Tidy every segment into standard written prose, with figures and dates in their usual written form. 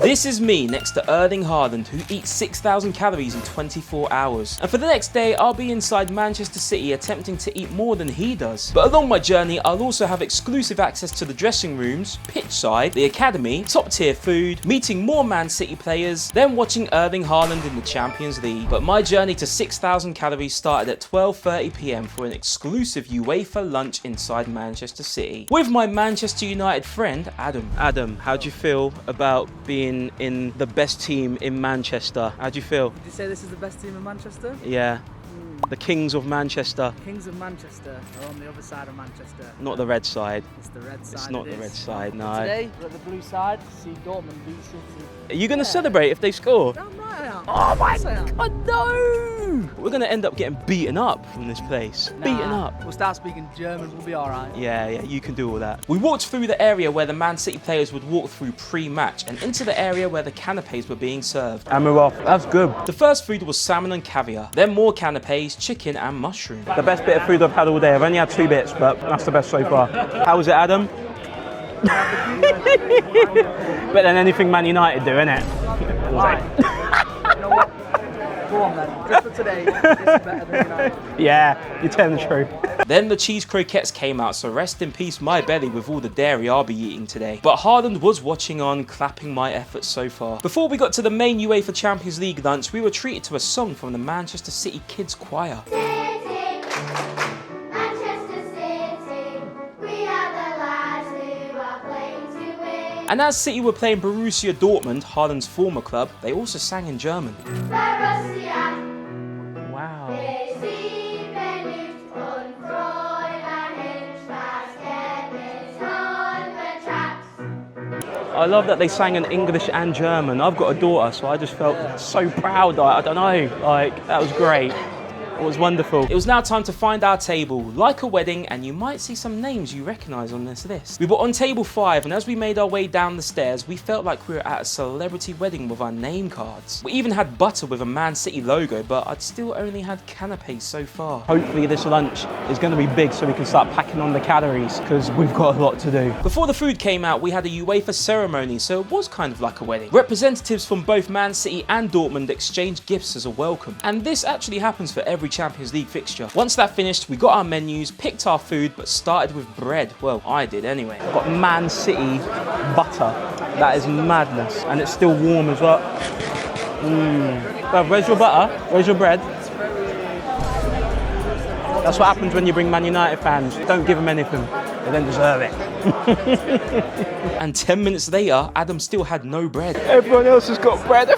This is me next to Erling Haaland, who eats 6,000 calories in 24 hours. And for the next day, I'll be inside Manchester City attempting to eat more than he does. But along my journey, I'll also have exclusive access to the dressing rooms, pitch side, the academy, top tier food, meeting more Man City players, then watching Erling Haaland in the Champions League. But my journey to 6,000 calories started at 12:30 PM for an exclusive UEFA lunch inside Manchester City with my Manchester United friend Adam. Adam, how do you feel about being in the best team in Manchester? How do you feel? Did you say this is the best team in Manchester? Yeah. The Kings of Manchester. Kings of Manchester are on the other side of Manchester. Not the red side. It's the red side. It's not the red side, no. Today, we're at the blue side to see Dortmund beat City. Are you going to celebrate if they score? Damn right I am. Oh my God, God, no! We're going to end up getting beaten up from this place. Beaten up. We'll start speaking German, we'll be alright. Yeah, you can do all that. We walked through the area where the Man City players would walk through pre-match and into the area where the canapes were being served. And we're off. That's good. The first food was salmon and caviar, then more canapes, chicken and mushroom. The best bit of food I've had all day. I've only had 2 bits, but that's the best so far. How was it, Adam? Better than anything Man United do, innit? Right. You know what? Go on then. Just for today, this is better than United. Yeah, you're telling the truth. Then the cheese croquettes came out, so rest in peace my belly with all the dairy I'll be eating today. But Haaland was watching on, clapping my efforts so far. Before we got to the main UEFA Champions League lunch, we were treated to a song from the Manchester City Kids Choir. And as City were playing Borussia Dortmund, Haaland's former club, they also sang in German. Wow. I love that they sang in English and German. I've got a daughter, so I just felt so proud. I don't know, like, that was great. It was wonderful. It was now time to find our table, like a wedding, and you might see some names you recognise on this list. We were on table 5, and as we made our way down the stairs, we felt like we were at a celebrity wedding with our name cards. We even had butter with a Man City logo, but I'd still only had canapes so far. Hopefully this lunch is going to be big so we can start packing on the calories, because we've got a lot to do. Before the food came out, we had a UEFA ceremony, so it was kind of like a wedding. Representatives from both Man City and Dortmund exchanged gifts as a welcome, and this actually happens for every Champions League fixture. Once that finished, we got our menus, picked our food, but started with bread. Well, I did anyway. I've got Man City butter. That is madness. And it's still warm as well. Well, where's your butter? Where's your bread? That's what happens when you bring Man United fans. Don't give them anything. They don't deserve it. And 10 minutes later, Adam still had no bread. Everyone else has got bread.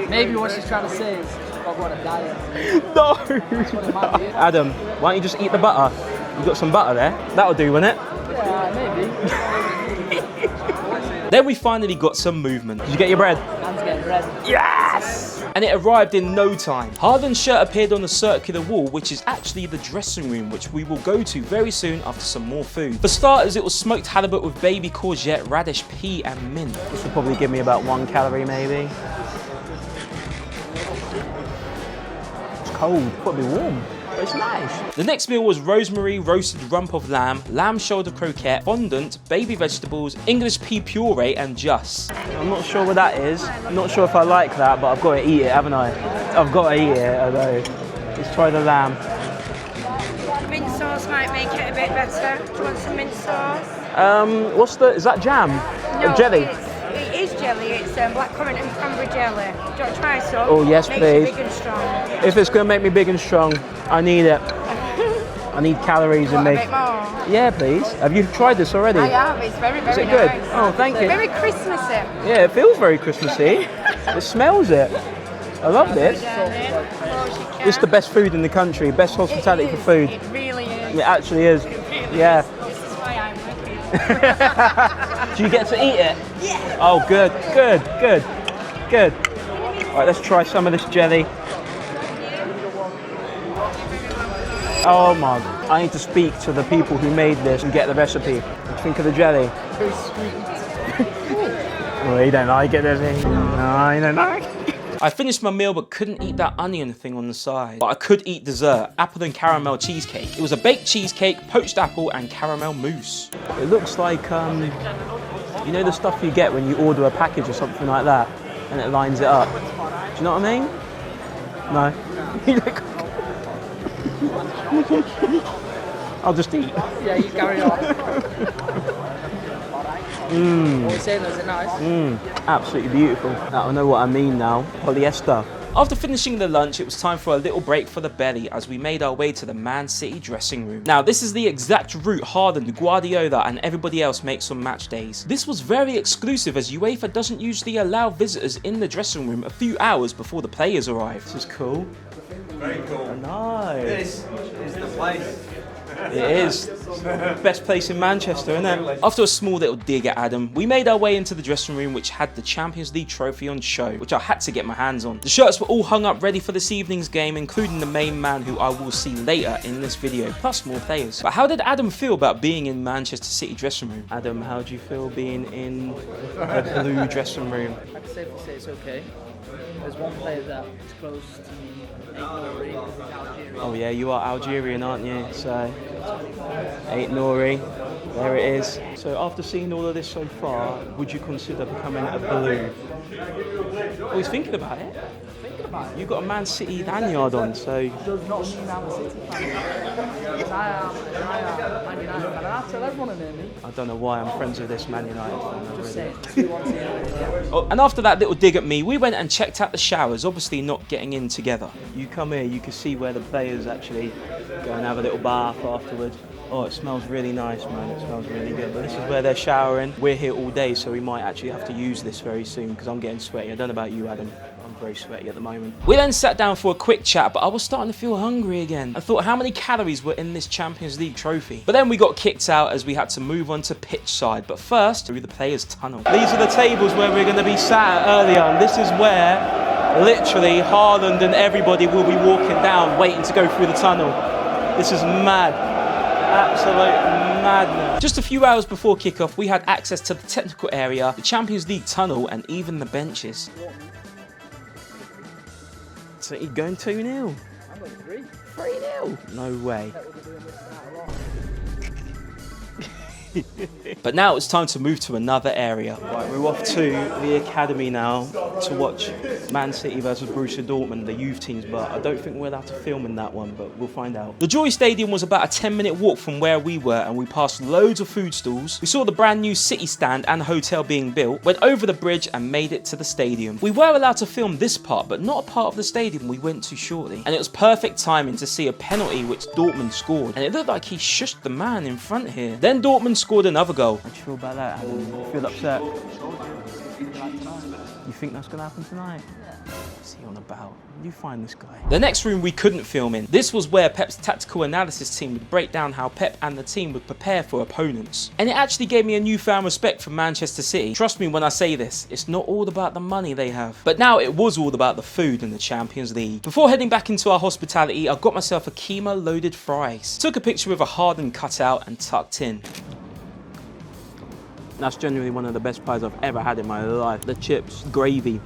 Maybe what she's trying to say is, I've got a diet. No! Might be. Adam, why don't you just eat the butter? You've got some butter there. That'll do, won't it? Yeah, maybe. Then we finally got some movement. Did you get your bread? Man's getting bread. Yes! And it arrived in no time. Haaland's shirt appeared on the circular wall, which is actually the dressing room, which we will go to very soon after some more food. For starters, it was smoked halibut with baby courgette, radish, pea and mint. This will probably give me about 1 calorie maybe. It's cold, probably warm, but it's nice. The next meal was rosemary roasted rump of lamb, lamb shoulder croquette, fondant, baby vegetables, English pea puree and just. I'm not sure what that is. I'm not sure if I like that, but I've got to eat it, haven't I? I've got to eat it, although. Let's try the lamb. Mint sauce might make it a bit better. Do you want some mint sauce? Is that jam? No, Or jelly? It is jelly. It's blackcurrant and cranberry jelly. Do you want to try some? Oh, yes, Makes please. you big and strong. If it's going to make me big and strong, I need it. I need calories in Want me. a bit more? Yeah, please. Have you tried this already? I have. It's very, very Is it good? nice. Oh, thank you. Very Christmassy. Yeah, it feels very Christmassy. It smells it. I love this. It's the best food in the country, best hospitality for food. It really is. It actually is. Yeah. This is why I'm with you. Do you get to eat it? Yeah. Oh, good. All right, let's try some of this jelly. Oh my, I need to speak to the people who made this and get the recipe. What do you think of the jelly? Very sweet. Oh, you don't like it, does he? No, you don't like it. I finished my meal but couldn't eat that onion thing on the side. But I could eat dessert, apple and caramel cheesecake. It was a baked cheesecake, poached apple and caramel mousse. It looks like You know the stuff you get when you order a package or something like that, and it lines it up. Do you know what I mean? No. I'll just eat. Yeah, you carry on. What are you saying? Is it nice? Absolutely beautiful. I know what I mean now. Polyester. After finishing the lunch, it was time for a little break for the belly as we made our way to the Man City dressing room. Now, this is the exact route Haaland, Guardiola and everybody else makes on match days. This was very exclusive as UEFA doesn't usually allow visitors in the dressing room a few hours before the players arrive. This is cool. Very cool. Nice. This is the place. It is. Best place in Manchester, isn't it? After a small little dig at Adam, we made our way into the dressing room which had the Champions League trophy on show, which I had to get my hands on. The shirts were all hung up ready for this evening's game, including the main man who I will see later in this video, plus more players. But how did Adam feel about being in Manchester City dressing room? Adam, how do you feel being in a blue dressing room? I can safely say it's okay. There's one player that is close to me. Oh yeah, you are Algerian, aren't you? So, 8 Nori, there it is. So after seeing all of this so far, would you consider becoming a blue? Oh, he's thinking about it. You've got a Man City lanyard on, so... Does not mean I'm a City fan. Because I am Man United fan, and I tell everyone to name me. I don't know why I'm friends with this Man United fan. Just saying, 2-1 Oh, and after that little dig at me, we went and checked out the showers, obviously not getting in together. You come here, you can see where the players actually go and have a little bath afterwards. Oh, it smells really nice, man. It smells really good. But this is where they're showering. We're here all day, so we might actually have to use this very soon because I'm getting sweaty. I don't know about you, Adam. I'm very sweaty at the moment. We then sat down for a quick chat, but I was starting to feel hungry again. I thought how many calories were in this Champions League trophy. But then we got kicked out as we had to move on to pitch side. But first, through the players' tunnel. These are the tables where we're going to be sat earlier, and this is where literally Haaland and everybody will be walking down, waiting to go through the tunnel. This is mad. Absolute madness. Just a few hours before kickoff, we had access to the technical area, the Champions League tunnel, and even the benches. So you're going 2-0? I'm going 3. 3-0? No way. But now it's time to move to another area. Right, we're off to the academy now to watch Man City versus Borussia Dortmund, the youth teams, but I don't think we're allowed to film in that one, but we'll find out. The Joy Stadium was about a 10-minute walk from where we were, and we passed loads of food stalls. We saw the brand new City stand and hotel being built, went over the bridge and made it to the stadium. We were allowed to film this part, but not a part of the stadium we went to shortly. And it was perfect timing to see a penalty which Dortmund scored, and it looked like he shushed the man in front here. Then Dortmund scored another goal. How do you feel about that, Adam? You feel upset? You think that's going to happen tonight? What's he on about? You find this guy. The next room we couldn't film in. This was where Pep's tactical analysis team would break down how Pep and the team would prepare for opponents. And it actually gave me a newfound respect for Manchester City. Trust me when I say this, it's not all about the money they have. But now it was all about the food in the Champions League. Before heading back into our hospitality, I got myself a keema loaded fries. Took a picture with a Haaland cutout and tucked in. That's genuinely one of the best pies I've ever had in my life. The chips, gravy,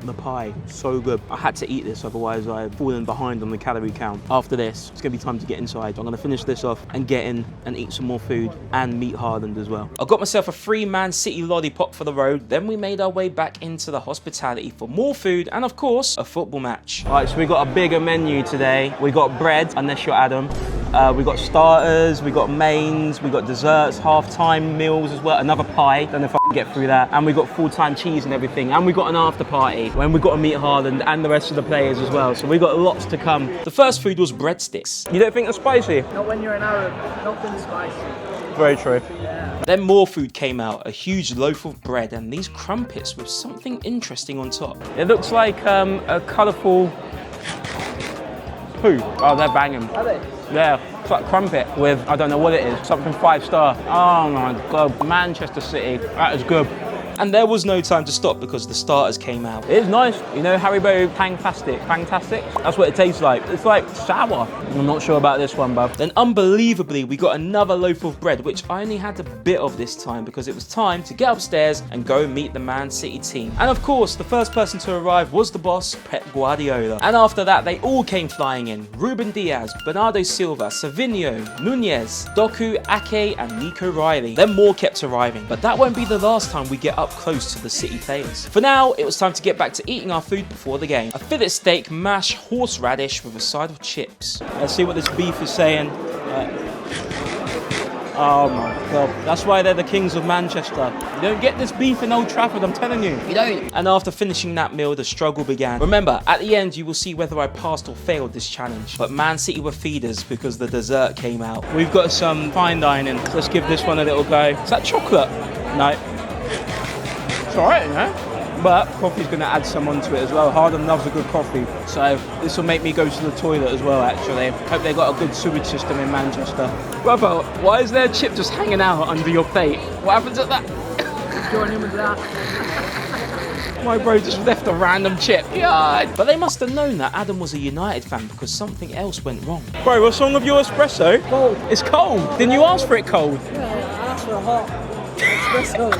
the pie, so good. I had to eat this, otherwise I'd fallen behind on the calorie count. After this, it's gonna be time to get inside. I'm gonna finish this off and get in and eat some more food and meet Haaland as well. I got myself a free Man City lollipop for the road, then we made our way back into the hospitality for more food and of course, a football match. All right, so we got a bigger menu today. We got bread, unless you're Adam. We got starters, we got mains, we got desserts, half-time meals as well, another pie, don't know if I can get through that, and we got full-time cheese and everything, and we got an after party when we got to meet Haaland and the rest of the players as well, so we got lots to come. The first food was breadsticks. You don't think they're spicy? Not when you're an Arab, nothing's spicy. Very true. Then more food came out, a huge loaf of bread and these crumpets with something interesting on top. It looks like a colourful poo. Oh, they're banging. Are they? Yeah, it's like crumpet with, I don't know what it is, something 5-star. Oh my God, Manchester City, that is good. And there was no time to stop because the starters came out. It is nice. You know Haribo Pangtastic? That's what it tastes like. It's like sour. I'm not sure about this one, bruv. Then unbelievably, we got another loaf of bread, which I only had a bit of this time because it was time to get upstairs and go meet the Man City team. And of course, the first person to arrive was the boss, Pep Guardiola. And after that, they all came flying in. Ruben Diaz, Bernardo Silva, Savinho, Nunez, Doku, Ake and Nico Riley. Then more kept arriving. But that won't be the last time we get up close to the City players. For now, it was time to get back to eating our food before the game. A fillet steak, mash, horseradish with a side of chips. Let's see what this beef is saying. Oh my God. That's why they're the kings of Manchester. You don't get this beef in Old Trafford, I'm telling you. You don't. And after finishing that meal, the struggle began. Remember, at the end, you will see whether I passed or failed this challenge. But Man City were feeders because the dessert came out. We've got some fine dining. Let's give this one a little go. Is that chocolate? No. It's alright, you know? But coffee's going to add some onto it as well. Haaland loves a good coffee. So this will make me go to the toilet as well, actually. Hope they got a good sewage system in Manchester. Brother, why is there a chip just hanging out under your plate? What happens at that? Join in with that. My bro just left a random chip. Yeah. But they must have known that Adam was a United fan because something else went wrong. Bro, what's wrong with your espresso? Cold. It's cold. Didn't you ask for it cold? Yeah, I asked for a hot espresso.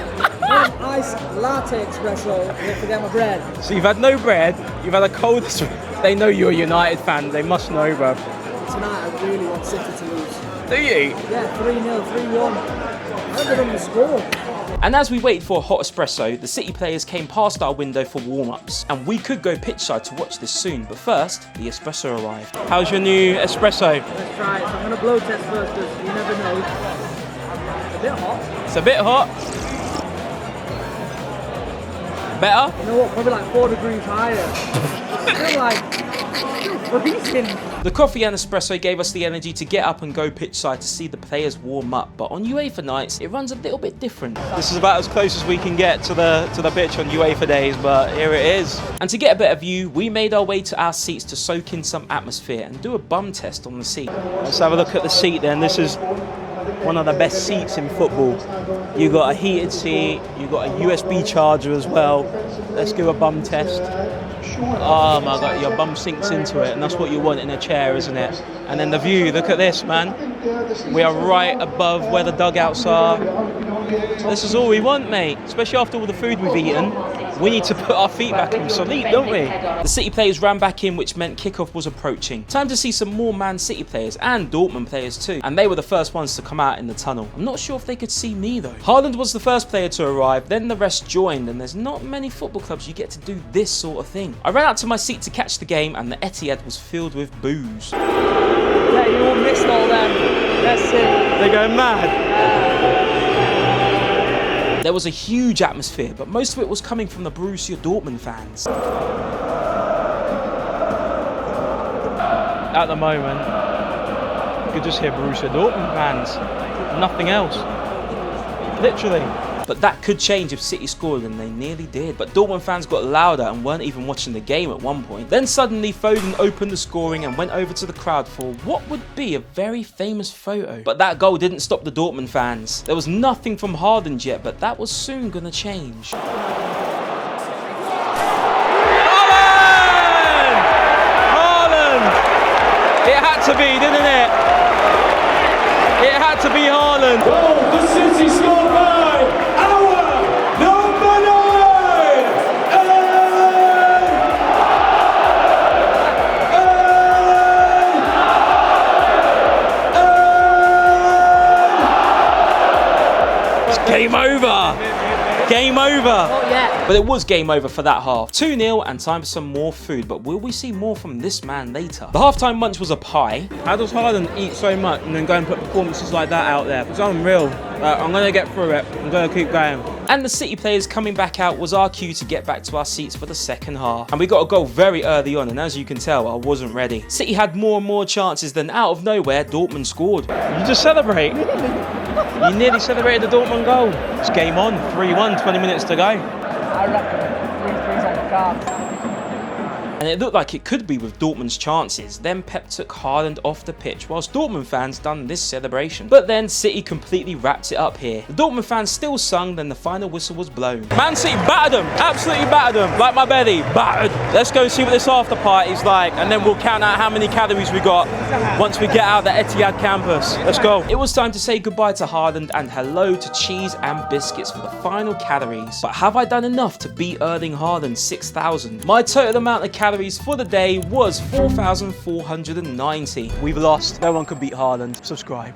Iced latte espresso. Don't forget my bread. So you've had no bread, you've had a cold espresso. They know you're a United fan. They must know, bro. Tonight I really want City to lose. Do you? Yeah, 3-0, 3-1. I don't give them the score. And as we waited for a hot espresso, the City players came past our window for warm-ups. And we could go pitchside to watch this soon, but first, the espresso arrived. How's your new espresso? Let's try it. So I'm going to blow test first because you never know. It's a bit hot. It's a bit hot. Better? You know what? Probably like 4 degrees higher. It's still like freezing. The coffee and espresso gave us the energy to get up and go pitchside to see the players warm up, but on UEFA nights, it runs a little bit different. This is about as close as we can get to the pitch on UEFA days, but here it is. And to get a better view, we made our way to our seats to soak in some atmosphere and do a bum test on the seat. Let's have a look at the seat then. This is one of the best seats in football. You got a heated seat, you got a USB charger as well. Let's do a bum test. Oh my God, your bum sinks into it, and that's what you want in a chair, isn't it? And then the view, look at this, man. We are right above where the dugouts are. This is all we want, mate, especially after all the food we've eaten. We need to put our feet back in sleep, don't we? The City players ran back in, which meant kickoff was approaching. Time to see some more Man City players and Dortmund players too. And they were the first ones to come out in the tunnel. I'm not sure if they could see me though. Haaland was the first player to arrive, then the rest joined, and there's not many football clubs you get to do this sort of thing. I ran out to my seat to catch the game, and the Etihad was filled with boos. Yeah, you all missed all them. That's it. They're going mad. There was a huge atmosphere, but most of it was coming from the Borussia Dortmund fans. At the moment, you could just hear Borussia Dortmund fans. Nothing else. Literally. But that could change if City scored, and they nearly did. But Dortmund fans got louder and weren't even watching the game at one point. Then suddenly Foden opened the scoring and went over to the crowd for what would be a very famous photo. But that goal didn't stop the Dortmund fans. There was nothing from Haaland yet, but that was soon gonna change. Haaland! It had to be, didn't it? It had to be Haaland. Oh, the City scored by our number 9, It's game over. Game over. Oh yeah. But it was game over for that half. 2-0 and time for some more food, but will we see more from this man later? The halftime munch was a pie. How does Haaland eat so much and then go and put performances like that out there? It's unreal. I'm going to get through it. I'm going to keep going. And the City players coming back out was our cue to get back to our seats for the second half. And we got a goal very early on, and as you can tell, I wasn't ready. City had more and more chances, then out of nowhere, Dortmund scored. You just celebrate. You nearly celebrated the Dortmund goal. It's game on. 3-1, 20 minutes to go. I reckon 3-3's on the card. And it looked like it could be with Dortmund's chances. Then Pep took Haaland off the pitch whilst Dortmund fans done this celebration. But then City completely wrapped it up here. The Dortmund fans still sung, then the final whistle was blown. Man City battered them, absolutely battered them, like my belly, battered. Let's go and see what this after party's like, and then we'll count out how many calories we got once we get out the Etihad campus. Let's go. It was time to say goodbye to Haaland and hello to cheese and biscuits for the final calories. But have I done enough to beat Erling Haaland's 6,000? My total amount of calories for the day was 4,490. We've lost. No one could beat Haaland. Subscribe.